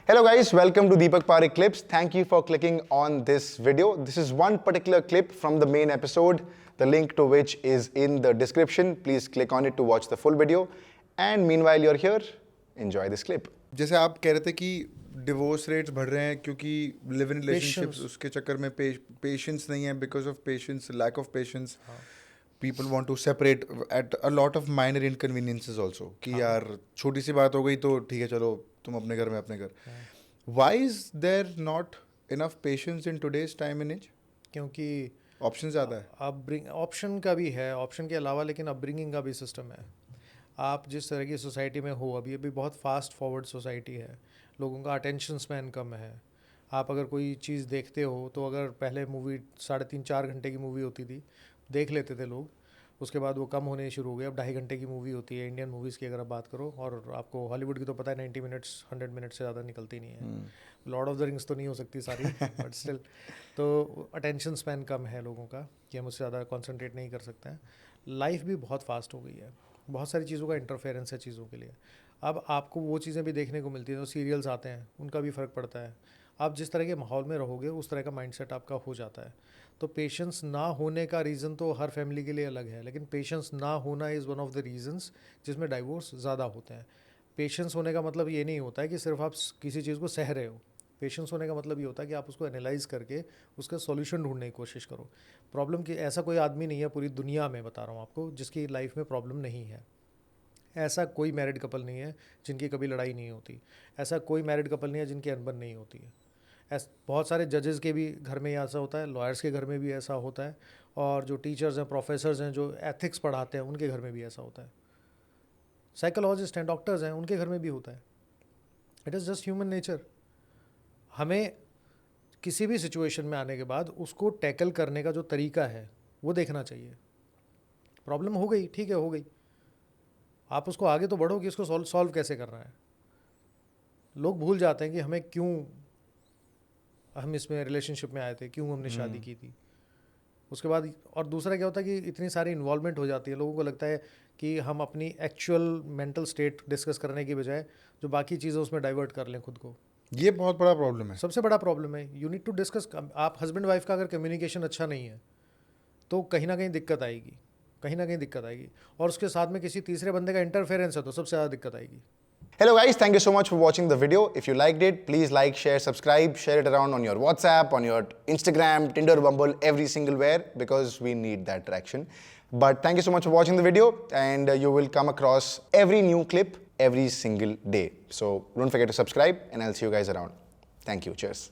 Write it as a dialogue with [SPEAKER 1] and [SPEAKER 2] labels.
[SPEAKER 1] Hello guys, welcome to Deepak Parekh Clips. Thank you for clicking on this video. This is one particular clip from the main episode, the link to which is in the description. Please click on it to watch the full video. And meanwhile you're here, enjoy this clip.
[SPEAKER 2] जैसे आप कह रहे थे कि divorce rates बढ़ रहे हैं क्योंकि लिव इन रिलेशनशिप्स उसके चक्कर में पेशेंस नहीं है, because of patience, lack of patience people want to separate at a lot of minor inconveniences also कि यार छोटी सी बात हो गई तो ठीक है, चलो तुम अपने घर में अपने घर. Why is there not enough patience in today's time and age?
[SPEAKER 3] क्योंकि
[SPEAKER 2] ऑप्शन ज़्यादा है.
[SPEAKER 3] ऑप्शन का भी है, ऑप्शन के अलावा लेकिन अपब्रिंगिंग का भी सिस्टम है. आप जिस तरह की सोसाइटी में हो, अभी अभी बहुत फास्ट फॉरवर्ड सोसाइटी है, लोगों का अटेंशन स्पैन कम है. आप अगर कोई चीज़ देखते हो तो अगर पहले मूवी 3.5-4 घंटे की मूवी होती थी, देख लेते थे लोग, उसके बाद वो कम होने शुरू हो गए. अब 2.5 घंटे की मूवी होती है इंडियन मूवीज़ की अगर आप बात करो, और आपको हॉलीवुड की तो पता है 90 मिनट्स 100 मिनट से ज़्यादा निकलती नहीं है. लॉर्ड ऑफ द रिंग्स तो नहीं हो सकती सारी बट स्टिल. तो अटेंशन स्पैन कम है लोगों का कि हम उससे ज़्यादा कॉन्सेंट्रेट नहीं कर सकते हैं. लाइफ भी बहुत फास्ट हो गई है, बहुत सारी चीज़ों का इंटरफेरेंस है चीज़ों के लिए. अब आपको वो चीज़ें भी देखने को मिलती हैं, तो सीरियल्स आते हैं, उनका भी फ़र्क पड़ता है. आप जिस तरह के माहौल में रहोगे उस तरह का माइंडसेट आपका हो जाता है. तो पेशेंस ना होने का रीज़न तो हर फैमिली के लिए अलग है, लेकिन पेशेंस ना होना is one of the reasons जिसमें डाइवोर्स ज़्यादा होते हैं. पेशेंस होने का मतलब ये नहीं होता है कि सिर्फ आप किसी चीज़ को सह रहे हो. पेशेंस होने का मतलब ये होता है कि आप उसको एनालाइज करके उसका सॉल्यूशन ढूंढने की कोशिश करो. प्रॉब्लम की ऐसा कोई आदमी नहीं है पूरी दुनिया में, बता रहा हूँ आपको, जिसकी लाइफ में प्रॉब्लम नहीं है. ऐसा कोई मैरिड कपल नहीं है जिनकी कभी लड़ाई नहीं होती. ऐसा कोई मैरिड कपल नहीं है जिनकी अनबन नहीं होती है. बहुत सारे जजेस के भी घर में ऐसा होता है, लॉयर्स के घर में भी ऐसा होता है, और जो टीचर्स हैं, प्रोफेसर्स हैं, जो एथिक्स पढ़ाते हैं, उनके घर में भी ऐसा होता है. साइकोलॉजिस्ट हैं, डॉक्टर्स हैं, उनके घर में भी होता है. It is just human nature. हमें किसी भी सिचुएशन में आने के बाद उसको टैकल करने का जो तरीका है वो देखना चाहिए. प्रॉब्लम हो गई, ठीक है, हो गई, आप उसको आगे तो बढ़ो कि इसको सॉल्व कैसे करना है. लोग भूल जाते हैं कि हमें क्यों हम इसमें रिलेशनशिप में आए थे, क्यों हमने शादी की थी. उसके बाद और दूसरा क्या होता है कि इतनी सारी इन्वॉल्वमेंट हो जाती है, लोगों को लगता है कि हम अपनी एक्चुअल मेंटल स्टेट डिस्कस करने की बजाय जो बाकी चीज़ें उसमें डाइवर्ट कर लें खुद को.
[SPEAKER 2] ये बहुत बड़ा प्रॉब्लम है,
[SPEAKER 3] सबसे बड़ा प्रॉब्लम है. You need to discuss. आप हस्बैंड वाइफ का अगर कम्युनिकेशन अच्छा नहीं है तो कहीं ना कहीं दिक्कत आएगी, कहीं ना कहीं दिक्कत आएगी. और उसके साथ में किसी तीसरे बंदे का इंटरफेरेंस है तो सबसे ज़्यादा दिक्कत आएगी.
[SPEAKER 1] Hello guys, thank you so much for watching the video. If you liked it, please like, share, subscribe, share it around on your WhatsApp, on your Instagram, Tinder, Bumble, every single where, because we need that traction. But thank you so much for watching the video, and you will come across every new clip every single day. So don't forget to subscribe, and I'll see you guys around. Thank you. Cheers.